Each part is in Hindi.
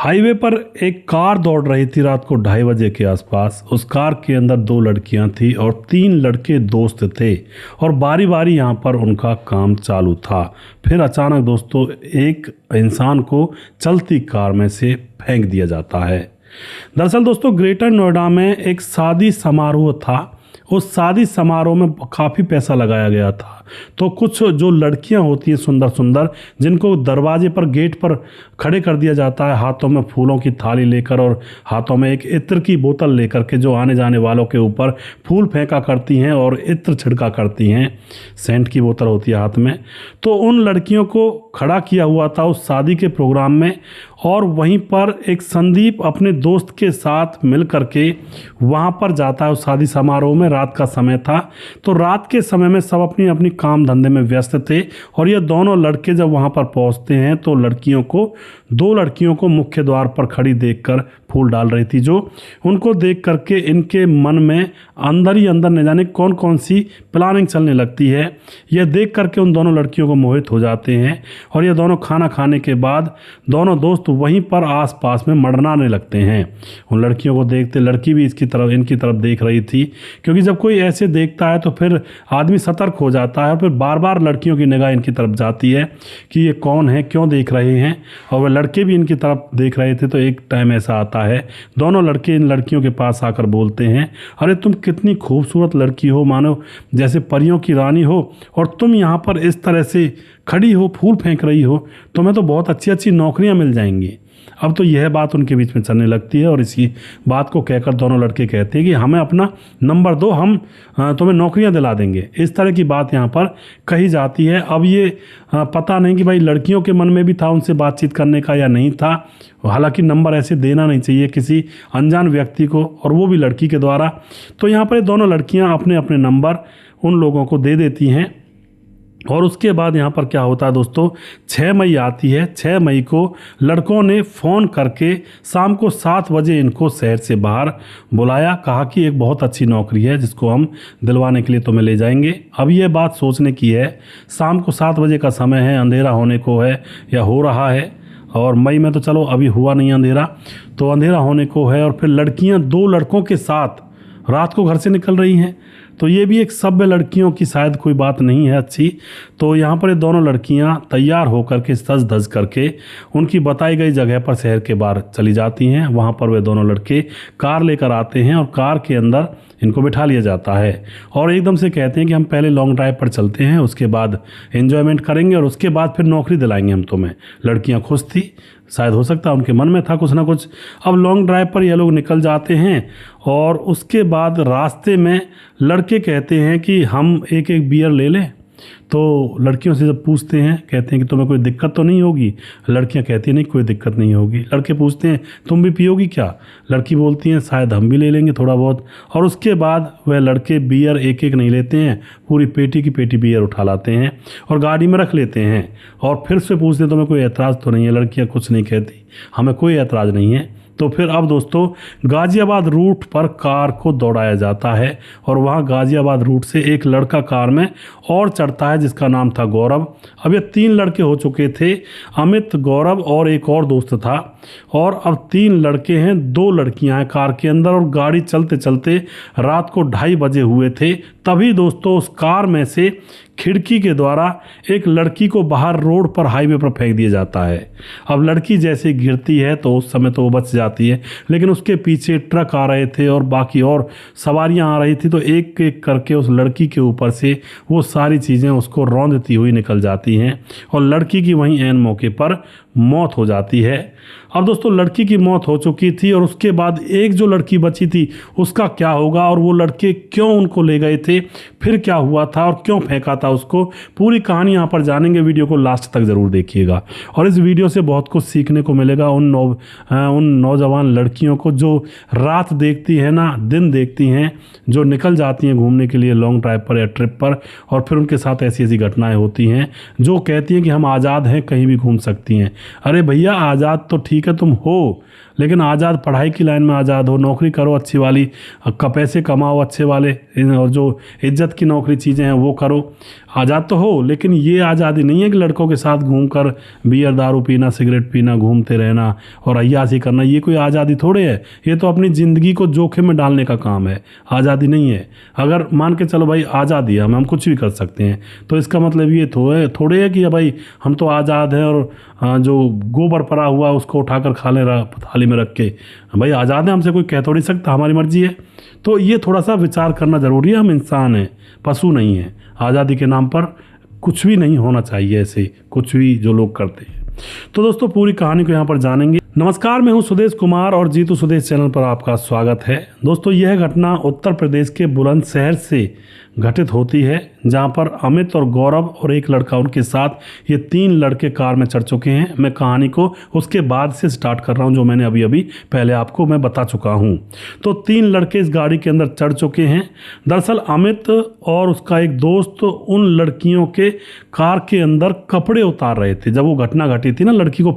हाईवे पर एक कार दौड़ रही थी रात को 2:30 बजे के आसपास। उस कार के अंदर 2 लड़कियां थी और 3 लड़के दोस्त थे और बारी बारी यहाँ पर उनका काम चालू था। फिर अचानक दोस्तों एक इंसान को चलती कार में से फेंक दिया जाता है। दरअसल दोस्तों ग्रेटर नोएडा में एक शादी समारोह था। उस शादी समारोह में काफ़ी पैसा लगाया गया था। तो कुछ जो लड़कियां होती हैं सुंदर सुंदर, जिनको दरवाजे पर गेट पर खड़े कर दिया जाता है हाथों में फूलों की थाली लेकर और हाथों में एक इत्र की बोतल लेकर के, जो आने जाने वालों के ऊपर फूल फेंका करती हैं और इत्र छिड़का करती हैं। सेंट की बोतल होती है हाथ में। तो उन लड़कियों को खड़ा किया हुआ था उस शादी के प्रोग्राम में, और वहीं पर एक संदीप अपने दोस्त के साथ मिल करके वहाँ पर जाता है उस शादी समारोह में। रात का समय था, तो रात के समय में सब अपनी अपनी काम धंधे में व्यस्त थे और ये दोनों लड़के जब वहाँ पर पहुँचते हैं तो दो लड़कियों को मुख्य द्वार पर खड़ी देखकर फूल डाल रही थी, जो उनको देख करके इनके मन में अंदर ही अंदर न जाने कौन कौन सी प्लानिंग चलने लगती है। यह देख करके उन दोनों लड़कियों को मोहित हो जाते हैं और ये दोनों खाना खाने के बाद दोनों दोस्त वहीं पर आसपास में मडराने लगते हैं। उन लड़कियों को देखते लड़की भी इनकी तरफ देख रही थी, क्योंकि जब कोई ऐसे देखता है तो फिर आदमी सतर्क हो जाता है और फिर बार बार लड़कियों की निगाह इनकी तरफ जाती है कि ये कौन है, क्यों देख रहे हैं, और वह लड़के भी इनकी तरफ देख रहे थे। तो एक टाइम ऐसा आता है, दोनों लड़के इन लड़कियों के पास आकर बोलते हैं, अरे तुम कितनी खूबसूरत लड़की हो, मानो जैसे परियों की रानी हो, और तुम यहाँ पर इस तरह से खड़ी हो, फूल फेंक रही हो, तुम्हें तो बहुत अच्छी अच्छी नौकरियाँ मिल जाएंगी। अब तो यह बात उनके बीच में चलने लगती है और इसी बात को कहकर दोनों लड़के कहते हैं कि हमें अपना नंबर दो, हम तुम्हें नौकरियां दिला देंगे। इस तरह की बात यहाँ पर कही जाती है। अब ये पता नहीं कि भाई लड़कियों के मन में भी था उनसे बातचीत करने का या नहीं था। हालांकि नंबर ऐसे देना नहीं चाहिए किसी अनजान व्यक्ति को, और वो भी लड़की के द्वारा। तो यहाँ पर दोनों लड़कियाँ अपने अपने नंबर उन लोगों को दे देती हैं। और उसके बाद यहाँ पर क्या होता है दोस्तों, 6 मई आती है। 6 मई को लड़कों ने फ़ोन करके शाम को 7 बजे इनको शहर से बाहर बुलाया, कहा कि एक बहुत अच्छी नौकरी है जिसको हम दिलवाने के लिए तुम्हें ले जाएंगे। अब ये बात सोचने की है, शाम को 7 बजे का समय है, अंधेरा होने को है या हो रहा है, और मई में तो चलो अभी हुआ नहीं अंधेरा, तो अंधेरा होने को है। और फिर लड़कियाँ 2 लड़कों के साथ रात को घर से निकल रही हैं। तो ये भी एक सभ्य लड़कियों की शायद कोई बात नहीं है अच्छी। तो यहाँ पर ये दोनों लड़कियाँ तैयार होकर के सज धज करके उनकी बताई गई जगह पर शहर के बाहर चली जाती हैं। वहाँ पर वे दोनों लड़के कार लेकर आते हैं और कार के अंदर इनको बिठा लिया जाता है और एकदम से कहते हैं कि हम पहले लॉन्ग ड्राइव पर चलते हैं, उसके बाद एंजॉयमेंट करेंगे और उसके बाद फिर नौकरी दिलाएंगे हम तुम्हें। लड़कियाँ खुश थी, शायद हो सकता है उनके मन में था कुछ ना कुछ। अब लॉन्ग ड्राइव पर ये लोग निकल जाते हैं और उसके बाद रास्ते में लड़के कहते हैं कि हम एक एक बियर ले लें। तो लड़कियों से जब पूछते हैं, कहते हैं कि तुम्हें कोई दिक्कत तो नहीं होगी। लड़कियां कहती हैं नहीं कोई दिक्कत नहीं होगी। लड़के पूछते हैं तुम भी पियोगी क्या। लड़की बोलती हैं शायद हम भी ले लेंगे थोड़ा बहुत। और उसके बाद वह लड़के बियर एक एक नहीं लेते हैं, पूरी पेटी की पेटी बियर उठा लाते हैं और गाड़ी में रख लेते हैं। और फिर से पूछते हैं तुम्हें कोई ऐतराज़ तो नहीं है। लड़कियाँ कुछ नहीं कहती, हमें कोई ऐतराज़ नहीं है। तो फिर अब दोस्तों गाज़ियाबाद रूट पर कार को दौड़ाया जाता है और वहाँ गाज़ियाबाद रूट से एक लड़का कार में और चढ़ता है जिसका नाम था गौरव। अब ये 3 लड़के हो चुके थे, अमित, गौरव और एक और दोस्त था, और अब 3 लड़के हैं, 2 लड़कियां हैं कार के अंदर। और गाड़ी चलते चलते रात को 2:30 बजे हुए थे। तभी दोस्तों उस कार में से खिड़की के द्वारा एक लड़की को बाहर रोड पर हाईवे पर फेंक दिया जाता है। अब लड़की जैसे गिरती है तो उस समय तो वो बच जाती है, लेकिन उसके पीछे ट्रक आ रहे थे और बाकी और सवारियां आ रही थी, तो एक एक करके उस लड़की के ऊपर से वो सारी चीज़ें उसको रौंदती हुई निकल जाती हैं और लड़की की वहीं ऐन मौके पर मौत हो जाती है। अब दोस्तों लड़की की मौत हो चुकी थी और उसके बाद एक जो लड़की बची थी उसका क्या होगा, और वो लड़के क्यों उनको ले गए थे, फिर क्या हुआ था और क्यों फेंका था उसको, पूरी कहानी यहाँ पर जानेंगे। वीडियो को लास्ट तक ज़रूर देखिएगा और इस वीडियो से बहुत कुछ सीखने को मिलेगा उन नौजवान लड़कियों को जो रात देखती हैं ना, दिन देखती हैं, जो निकल जाती हैं घूमने के लिए लॉन्ग ड्राइव पर या ट्रिप पर, और फिर उनके साथ ऐसी ऐसी घटनाएँ होती हैं जो कहती हैं कि हम आज़ाद हैं, कहीं भी घूम सकती हैं। अरे भैया आज़ाद तो ठीक है तुम हो, लेकिन आज़ाद पढ़ाई की लाइन में आज़ाद हो, नौकरी करो अच्छी वाली, पैसे कमाओ अच्छे वाले, और जो इज्जत की नौकरी चीज़ें हैं वो करो। आज़ाद तो हो, लेकिन ये आज़ादी नहीं है कि लड़कों के साथ घूमकर बियर दारू पीना, सिगरेट पीना, घूमते रहना और अय्याशी करना। ये कोई आज़ादी थोड़े है, ये तो अपनी ज़िंदगी को जोखिम में डालने का काम है, आज़ादी नहीं है। अगर मान के चलो भाई आज़ादी है, हम कुछ भी कर सकते हैं, तो इसका मतलब ये थोड़े है कि भाई हम तो आज़ाद हैं और जो गोबर पड़ा हुआ उसको उठाकर खा ले रहा थाली में रख के, भाई आज़ाद है, हमसे कोई कह थोड़ी सकता, हमारी मर्जी है। तो ये थोड़ा सा विचार करना ज़रूरी है, हम इंसान हैं, पशु नहीं हैं। आज़ादी के नाम पर कुछ भी नहीं होना चाहिए, ऐसे कुछ भी जो लोग करते हैं। तो दोस्तों पूरी कहानी को यहाँ पर जानेंगे। नमस्कार, मैं हूँ सुदेश कुमार और जीतू सुदेश चैनल पर आपका स्वागत है। दोस्तों यह घटना उत्तर प्रदेश के बुलंदशहर से घटित होती है, जहाँ पर अमित और गौरव और एक लड़का उनके साथ ये 3 लड़के कार में चढ़ चुके हैं। मैं कहानी को उसके बाद से स्टार्ट कर रहा हूँ, जो मैंने अभी पहले आपको मैं बता चुका हूँ। तो 3 लड़के इस गाड़ी के अंदर चढ़ चुके हैं। दरअसल अमित और उसका एक दोस्त उन लड़कियों के कार के अंदर कपड़े उतार रहे थे। जब वो घटना घटी थी ना, लड़की को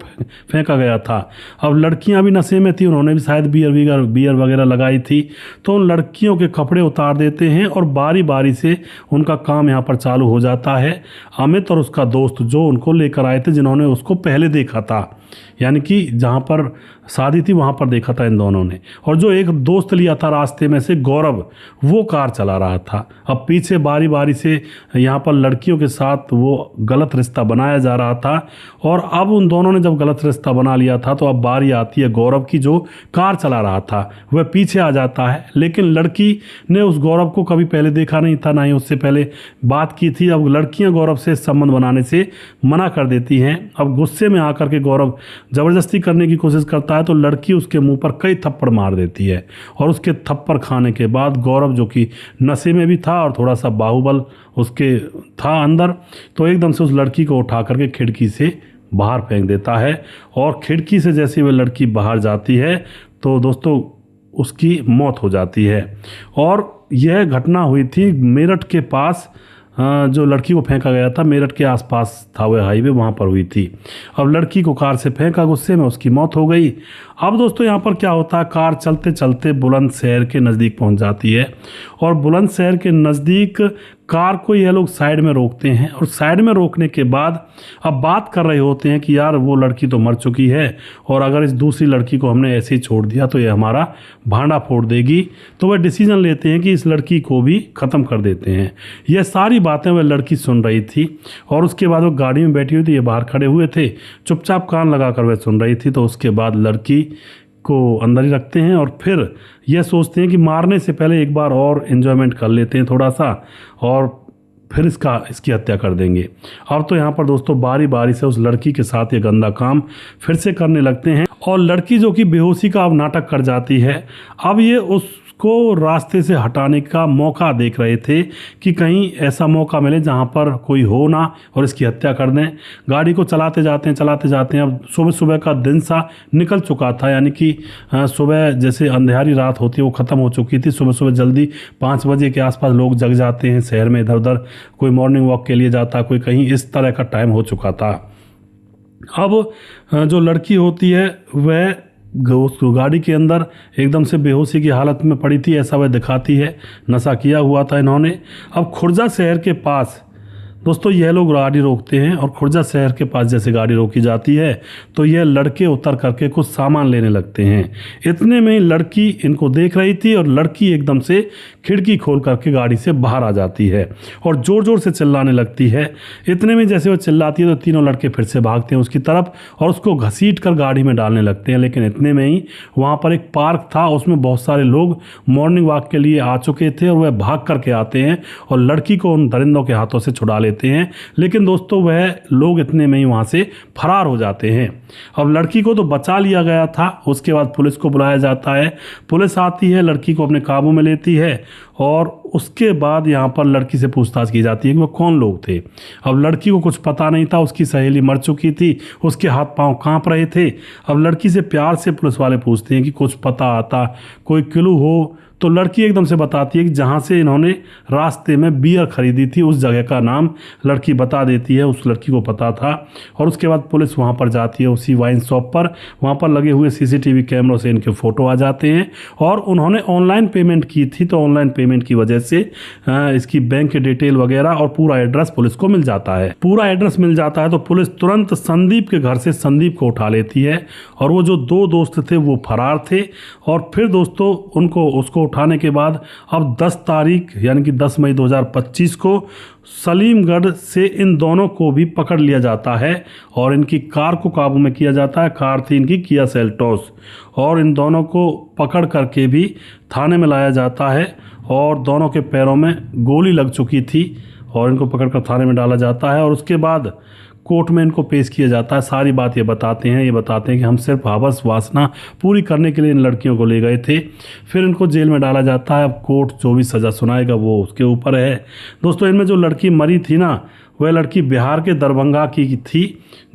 फेंका गया था। अब लड़कियां भी नशे में थी, उन्होंने भी शायद बियर वगैरह लगाई थी, तो उन लड़कियों के कपड़े उतार देते हैं और बारी बारी से उनका काम यहाँ पर चालू हो जाता है। अमित और उसका दोस्त जो उनको लेकर आए थे, जिन्होंने उसको पहले देखा था, यानी कि जहाँ पर शादी थी वहाँ पर देखा था इन दोनों ने, और जो एक दोस्त लिया था रास्ते में से गौरव, वो कार चला रहा था। अब पीछे बारी बारी से यहाँ पर लड़कियों के साथ वो गलत रिश्ता बनाया जा रहा था, और अब उन दोनों ने जब गलत रिश्ता बना लिया था तो अब बारी आती है गौरव की, जो कार चला रहा था। वह पीछे आ जाता है, लेकिन लड़की ने उस गौरव को कभी पहले देखा नहीं था, ना ही उससे पहले बात की थी। अब लड़कियां गौरव से संबंध बनाने से मना कर देती हैं। अब गुस्से में आकर के गौरव ज़बरदस्ती करने की कोशिश करता है, तो लड़की उसके मुंह पर कई थप्पड़ मार देती है, और उसके थप्पड़ खाने के बाद गौरव, जो कि नशे में भी था और थोड़ा सा बाहुबल उसके था अंदर, तो एकदम से उस लड़की को उठा करके खिड़की से बाहर फेंक देता है। और खिड़की से जैसे वह लड़की बाहर जाती है तो दोस्तों उसकी मौत हो जाती है। और यह घटना हुई थी मेरठ के पास, जो लड़की को फेंका गया था मेरठ के आसपास था वह हाईवे, वहाँ पर हुई थी। अब लड़की को कार से फेंका, गुस्से में उसकी मौत हो गई। अब दोस्तों यहाँ पर क्या होता है, कार चलते चलते बुलंदशहर के नज़दीक पहुँच जाती है, और बुलंदशहर के नज़दीक कार को यह लोग साइड में रोकते हैं, और साइड में रोकने के बाद अब बात कर रहे होते हैं कि यार वो लड़की तो मर चुकी है, और अगर इस दूसरी लड़की को हमने ऐसे ही छोड़ दिया तो ये हमारा भांडा फोड़ देगी। तो वह डिसीजन लेते हैं कि इस लड़की को भी ख़त्म कर देते हैं। यह सारी बातें वह लड़की सुन रही थी, और उसके बाद वो गाड़ी में बैठी हुई थी, ये बाहर खड़े हुए थे, चुपचाप कान लगा कर वह सुन रही थी। तो उसके बाद लड़की को अंदर ही रखते हैं, और फिर यह सोचते हैं कि मारने से पहले एक बार और एंजॉयमेंट कर लेते हैं थोड़ा सा, और फिर इसकी हत्या कर देंगे। अब तो यहाँ पर दोस्तों बारी बारी से उस लड़की के साथ ये गंदा काम फिर से करने लगते हैं, और लड़की जो कि बेहोशी का अब नाटक कर जाती है। अब ये उसको रास्ते से हटाने का मौका देख रहे थे कि कहीं ऐसा मौका मिले जहाँ पर कोई हो ना और इसकी हत्या कर दें। गाड़ी को चलाते जाते हैं। अब सुबह सुबह का दिन सा निकल चुका था, यानी कि सुबह जैसे अंधेरी रात होती है वो ख़त्म हो चुकी थी। सुबह सुबह जल्दी 5 बजे के आसपास लोग जग जाते हैं शहर में, इधर उधर कोई मॉर्निंग वॉक के लिए जाता, कोई कहीं, इस तरह का टाइम हो चुका था। अब जो लड़की होती है वह उस गाड़ी के अंदर एकदम से बेहोशी की हालत में पड़ी थी, ऐसा वह दिखाती है, नशा किया हुआ था इन्होंने। अब खुर्जा शहर के पास दोस्तों यह लोग गाड़ी रोकते हैं, और खुर्जा शहर के पास जैसे गाड़ी रोकी जाती है तो यह लड़के उतर करके कुछ सामान लेने लगते हैं। इतने में लड़की इनको देख रही थी, और लड़की एकदम से खिड़की खोल करके गाड़ी से बाहर आ जाती है और ज़ोर ज़ोर से चिल्लाने लगती है। इतने में जैसे वो चिल्लाती है तो तीनों लड़के फिर से भागते हैं उसकी तरफ और उसको घसीट कर गाड़ी में डालने लगते हैं। लेकिन इतने में ही वहाँ पर एक पार्क था, उसमें बहुत सारे लोग मॉर्निंग वॉक के लिए आ चुके थे, और वह भाग करके आते हैं और लड़की को उन दरिंदों के हाथों से छुड़ा लेते हैं। लेकिन दोस्तों वह लोग इतने में ही वहाँ से फरार हो जाते हैं। अब लड़की को तो बचा लिया गया था, उसके बाद पुलिस को बुलाया जाता है। पुलिस आती है, लड़की को अपने काबू में लेती है, और उसके बाद यहाँ पर लड़की से पूछताछ की जाती है कि वो कौन लोग थे। अब लड़की को कुछ पता नहीं था, उसकी सहेली मर चुकी थी, उसके हाथ पांव कांप रहे थे। अब लड़की से प्यार से पुलिस वाले पूछते हैं कि कुछ पता आता, कोई क्लू हो तो लड़की एकदम से बताती है कि जहाँ से इन्होंने रास्ते में बियर खरीदी थी उस जगह का नाम लड़की बता देती है। उस लड़की को पता था और उसके बाद पुलिस वहाँ पर जाती है उसी वाइन शॉप पर। वहाँ पर लगे हुए सीसीटीवी कैमरों से इनके फ़ोटो आ जाते हैं और उन्होंने ऑनलाइन पेमेंट की थी, तो ऑनलाइन पेमेंट की वजह से इसकी बैंक के डिटेल वगैरह और पूरा एड्रेस पुलिस को मिल जाता है। पूरा एड्रेस मिल जाता है तो पुलिस तुरंत संदीप के घर से संदीप को उठा लेती है और वो जो दो दोस्त थे वो फरार थे। और फिर दोस्तों उसको उठाने के बाद अब 10 तारीख यानी कि 10 मई 2025 को सलीमगढ़ से इन दोनों को भी पकड़ लिया जाता है और इनकी कार को काबू में किया जाता है। कार थी इनकी किया सेल्टोस और इन दोनों को पकड़ करके भी थाने में लाया जाता है और दोनों के पैरों में गोली लग चुकी थी और इनको पकड़कर थाने में डाला जाता है और उसके बाद कोर्ट में इनको पेश किया जाता है। सारी बात ये बताते हैं कि हम सिर्फ हवस वासना पूरी करने के लिए इन लड़कियों को ले गए थे। फिर इनको जेल में डाला जाता है। अब कोर्ट जो भी सज़ा सुनाएगा वो उसके ऊपर है। दोस्तों इनमें जो लड़की मरी थी ना, वह लड़की बिहार के दरभंगा की थी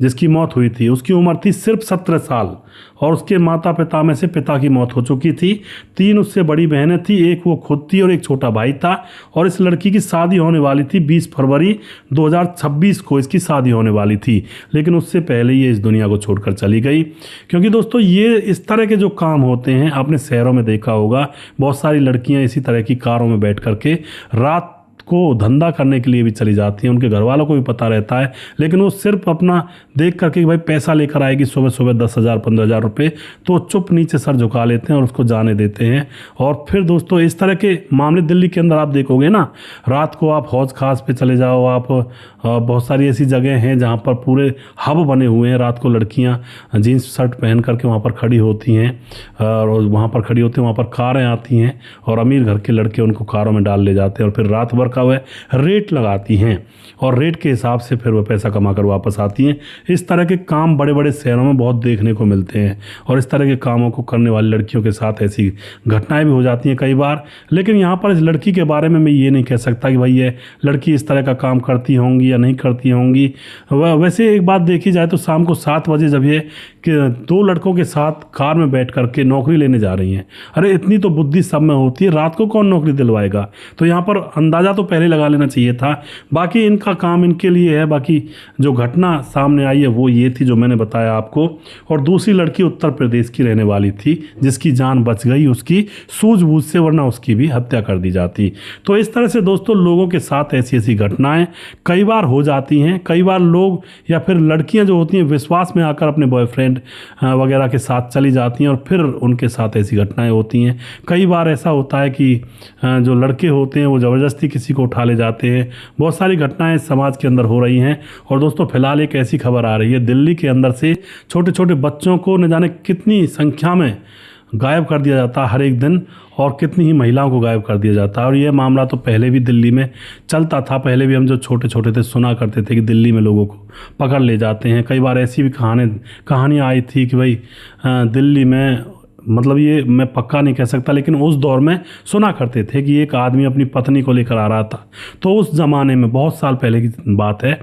जिसकी मौत हुई थी। उसकी उम्र थी सिर्फ 17 साल और उसके माता पिता में से पिता की मौत हो चुकी थी। 3 उससे बड़ी बहनें थी, एक वो खुद थी और एक छोटा भाई था। और इस लड़की की शादी होने वाली थी 20 फरवरी 2026 को इसकी शादी होने वाली थी, लेकिन उससे पहले ये इस दुनिया को छोड़कर चली गई। क्योंकि दोस्तों ये इस तरह के जो काम होते हैं आपने शहरों में देखा होगा, बहुत सारी लड़कियां इसी तरह की कारों में बैठ करके रात को धंधा करने के लिए भी चली जाती हैं। उनके घर वालों को भी पता रहता है, लेकिन वो सिर्फ अपना देख करके कि भाई पैसा लेकर आएगी सुबह सुबह 10,000 15,000 रुपये, तो चुप नीचे सर झुका लेते हैं और उसको जाने देते हैं। और फिर दोस्तों इस तरह के मामले दिल्ली के अंदर आप देखोगे ना, रात को आप हौज खास पे चले जाओ, आप बहुत सारी ऐसी जगह हैं जहाँ पर पूरे हब बने हुए हैं। रात को लड़कियाँ जीन्स शर्ट पहन करके वहाँ पर खड़ी होती हैं और वहाँ पर कारें आती हैं और अमीर घर के लड़के उनको कारों में डाल ले जाते हैं और फिर रात भर का वह रेट लगाती हैं और रेट के हिसाब से फिर वह पैसा कमा कर वापस आती हैं। इस तरह के काम बड़े बड़े शहरों में बहुत देखने को मिलते हैं और इस तरह के कामों को करने वाली लड़कियों के साथ ऐसी घटनाएं भी हो जाती हैं कई बार। लेकिन यहाँ पर इस लड़की के बारे में मैं ये नहीं कह सकता कि भाई ये लड़की इस तरह का काम करती होंगी या नहीं करती होंगी। वैसे एक बात देखी जाए तो शाम को 7 बजे जब ये कि 2 लड़कों के साथ कार में बैठ करके नौकरी लेने जा रही हैं, अरे इतनी तो बुद्धि सब में होती है, रात को कौन नौकरी दिलवाएगा। तो यहाँ पर अंदाज़ा तो पहले लगा लेना चाहिए था। बाकी इनका काम इनके लिए है। बाकी जो घटना सामने आई है वो ये थी जो मैंने बताया आपको। और दूसरी लड़की उत्तर प्रदेश की रहने वाली थी जिसकी जान बच गई उसकी सूझबूझ से, वरना उसकी भी हत्या कर दी जाती। तो इस तरह से दोस्तों लोगों के साथ ऐसी ऐसी घटनाएं कई बार हो जाती हैं। कई बार लोग या फिर लड़कियां जो होती हैं विश्वास में आकर अपने बॉयफ्रेंड वगैरह के साथ चली जाती हैं और फिर उनके साथ ऐसी घटनाएं होती हैं। कई बार ऐसा होता है कि जो लड़के होते हैं वो ज़बरदस्ती किसी को उठा ले जाते हैं। बहुत सारी घटनाएं समाज के अंदर हो रही हैं। और दोस्तों फिलहाल एक ऐसी खबर आ रही है, दिल्ली के अंदर से छोटे छोटे बच्चों को न जाने कितनी संख्या में गायब कर दिया जाता है हर एक दिन और कितनी ही महिलाओं को गायब कर दिया जाता है। और ये मामला तो पहले भी दिल्ली में चलता था। पहले भी हम जो छोटे छोटे थे सुना करते थे कि दिल्ली में लोगों को पकड़ ले जाते हैं। कई बार ऐसी भी कहानियाँ आई थी कि भाई दिल्ली में, मतलब ये मैं पक्का नहीं कह सकता, लेकिन उस दौर में सुना करते थे कि एक आदमी अपनी पत्नी को लेकर आ रहा था। तो उस ज़माने में, बहुत साल पहले की बात है,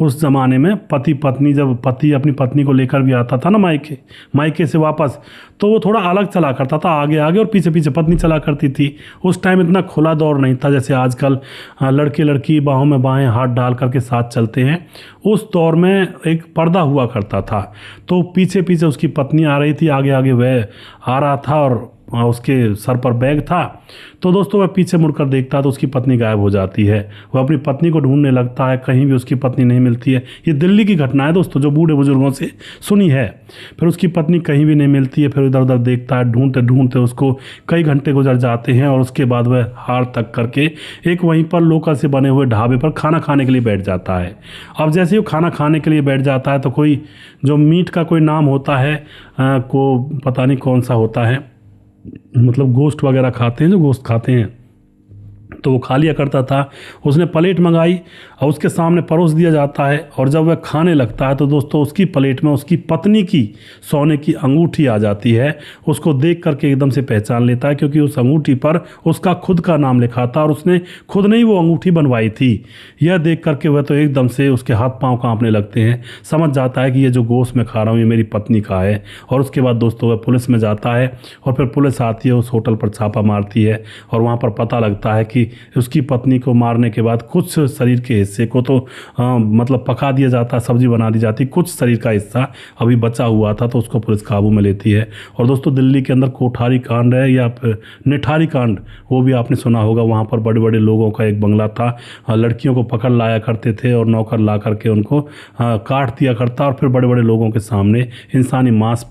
उस ज़माने में पति पत्नी, जब पति अपनी पत्नी को लेकर भी आता था ना मायके से वापस, तो वो थोड़ा अलग चला करता था, आगे आगे और पीछे पीछे पत्नी चला करती थी। उस टाइम इतना खुला दौर नहीं था जैसे आजकल लड़के लड़की बाहों में बाहें हाथ डाल करके साथ चलते हैं। उस दौर में एक पर्दा हुआ करता था, तो पीछे पीछे उसकी पत्नी आ रही थी, आगे आगे वह आ रहा था और उसके सर पर बैग था। तो दोस्तों वह पीछे मुड़कर देखता है तो उसकी पत्नी गायब हो जाती है। वह अपनी पत्नी को ढूंढने लगता है, कहीं भी उसकी पत्नी नहीं मिलती है। ये दिल्ली की घटना है दोस्तों, जो बूढ़े बुजुर्गों से सुनी है। फिर उसकी पत्नी कहीं भी नहीं मिलती है। फिर इधर उधर देखता है, ढूंढते ढूंढते उसको कई घंटे गुजर जाते हैं और उसके बाद वह हार तक करके एक वहीं पर लोकल से बने हुए ढाबे पर खाना खाने के लिए बैठ जाता है। अब जैसे ही वो खाना खाने के लिए बैठ जाता है तो कोई जो मीट का कोई नाम होता है, को पता नहीं कौन सा होता है, मतलब गोश्त वगैरह खाते हैं, जो गोश्त खाते हैं, तो वो खा लिया करता था। उसने प्लेट मंगाई और उसके सामने परोस दिया जाता है, और जब वह खाने लगता है तो दोस्तों उसकी प्लेट में उसकी पत्नी की सोने की अंगूठी आ जाती है। उसको देख करके एकदम से पहचान लेता है, क्योंकि उस अंगूठी पर उसका खुद का नाम लिखा था और उसने खुद ने ही वो अंगूठी बनवाई थी। यह देख करके वह तो एकदम से उसके हाथ पांव कांपने लगते हैं, समझ जाता है कि ये जो गोश्त मैं खा रहा हूँ ये मेरी पत्नी का है। और उसके बाद दोस्तों वह पुलिस में जाता है, और फिर पुलिस आती है, उस होटल पर छापा मारती है, और वहाँ पर पता लगता है कि उसकी पत्नी को मारने के बाद कुछ शरीर के हिस्से को तो मतलब पका दिया जाता, सब्जी बना दी जाती, कुछ शरीर का हिस्सा अभी बचा हुआ था, तो उसको पुलिस काबू में लेती है। और दोस्तों दिल्ली के अंदर कोठारी कांड है या निठारी कांड, वो भी आपने सुना होगा। वहाँ पर बड़े बड़े लोगों का एक बंगला था, लड़कियों को पकड़ लाया करते थे और नौकर ला करके उनको काट दिया करता, और फिर बड़े बड़े लोगों के सामने इंसानी मांस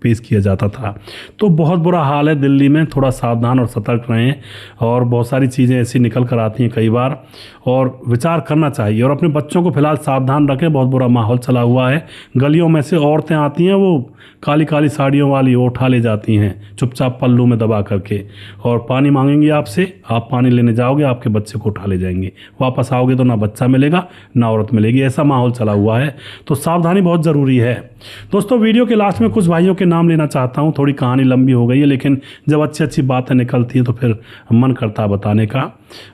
पेश किया जाता था। तो बहुत बुरा हाल है दिल्ली में, थोड़ा सावधान और सतर्क रहें। और बहुत सारी चीज़ें ऐसी निकल कर आती हैं कई बार, और विचार करना चाहिए। और अपने बच्चों को फिलहाल सावधान रखें, बहुत बुरा माहौल चला हुआ है। गलियों में से औरतें आती हैं, वो काली काली साड़ियों वाली, वो उठा ले जाती हैं चुपचाप पल्लू में दबा करके, और पानी मांगेंगी आपसे, आप पानी लेने जाओगे, आपके बच्चे को उठा ले जाएंगे। वापस आओगे तो ना बच्चा मिलेगा ना औरत मिलेगी, ऐसा माहौल चला हुआ है। तो सावधानी बहुत ज़रूरी है। दोस्तों वीडियो के लास्ट में कुछ भाइयों के नाम लेना चाहता हूँ। थोड़ी कहानी लंबी हो गई है, लेकिन जब अच्छी अच्छी बातें निकलती हैं तो फिर मन करता है बताने का।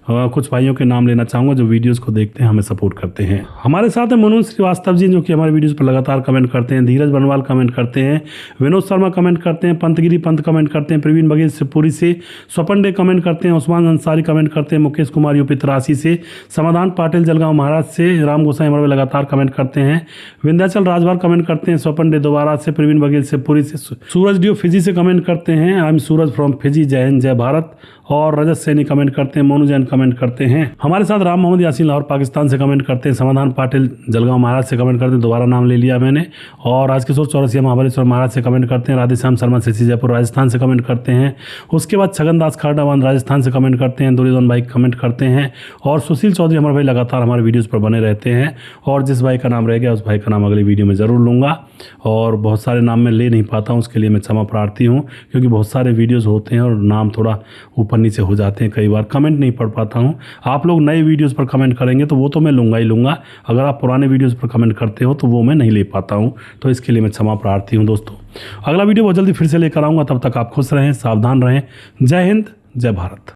कुछ भाइयों के नाम लेना चाहूँगा जो वीडियोस को देखते हैं, हमें सपोर्ट करते हैं। हमारे साथ है मनोज श्रीवास्तव जी, जो कि हमारे वीडियोस पर लगातार कमेंट करते हैं। धीरज बनवाल कमेंट करते हैं, विनोद शर्मा कमेंट करते हैं, पंतगिरी पंत कमेंट करते हैं, प्रवीण बघेल शिवपुरी से, स्वपन डे कमेंट करते हैं, उस्मान अंसारी कमेंट करते हैं, मुकेश कुमार यूपी तरासी से, समाधान पाटिल जलगांव महाराष्ट्र से, राम गोसाई हमारे लगातार कमेंट करते हैं, विंध्याचल राजभर कमेंट करते हैं, स्वपन डे दोबारा से, प्रवीण बघेल शिवपुरी से, सूरज डियो फिजी से कमेंट करते हैं, I am Suraj from Fiji, जय हिंद जय भारत। और रजत सैनी कमेंट करते हैं, मोनू जैन कमेंट करते हैं। हमारे साथ राम मोहम्मद यासीन लाहौर पाकिस्तान से कमेंट करते हैं, समाधान पाटिल जलगांव महाराष्ट्र से कमेंट करते हैं, दोबारा नाम ले लिया मैंने। और राजकिशोर चौरसिया महाबलेश्वर महाराष्ट्र से कमेंट करते हैं, राधेश्याम शर्मा सिरसी जयपुर राजस्थान से कमेंट करते हैं। उसके बाद छगन दास खारडावान राजस्थान से कमेंट करते हैं, दुर्योधन भाई कमेंट करते हैं। और सुशील चौधरी हमारे भाई लगातार हमारे वीडियोज़ पर बने रहते हैं। और जिस भाई का नाम रह गया उस भाई का नाम अगली वीडियो में ज़रूर लूँगा। और बहुत सारे नाम मैं ले नहीं पाता हूँ, उसके लिए मैं क्षमा प्रार्थी हूँ, क्योंकि बहुत सारे वीडियोज़ होते हैं और नाम थोड़ा ऊपर नीचे हो जाते हैं, कई बार कमेंट नहीं पढ़ पाता हूँ। आप लोग नए वीडियोस पर कमेंट करेंगे तो वो तो मैं लूँगा ही लूँगा, अगर आप पुराने वीडियोस पर कमेंट करते हो तो वो मैं नहीं ले पाता हूँ, तो इसके लिए मैं क्षमा प्रार्थी हूँ। दोस्तों अगला वीडियो बहुत जल्दी फिर से लेकर आऊँगा, तब तक आप खुश रहें, सावधान रहें। जय हिंद जय भारत।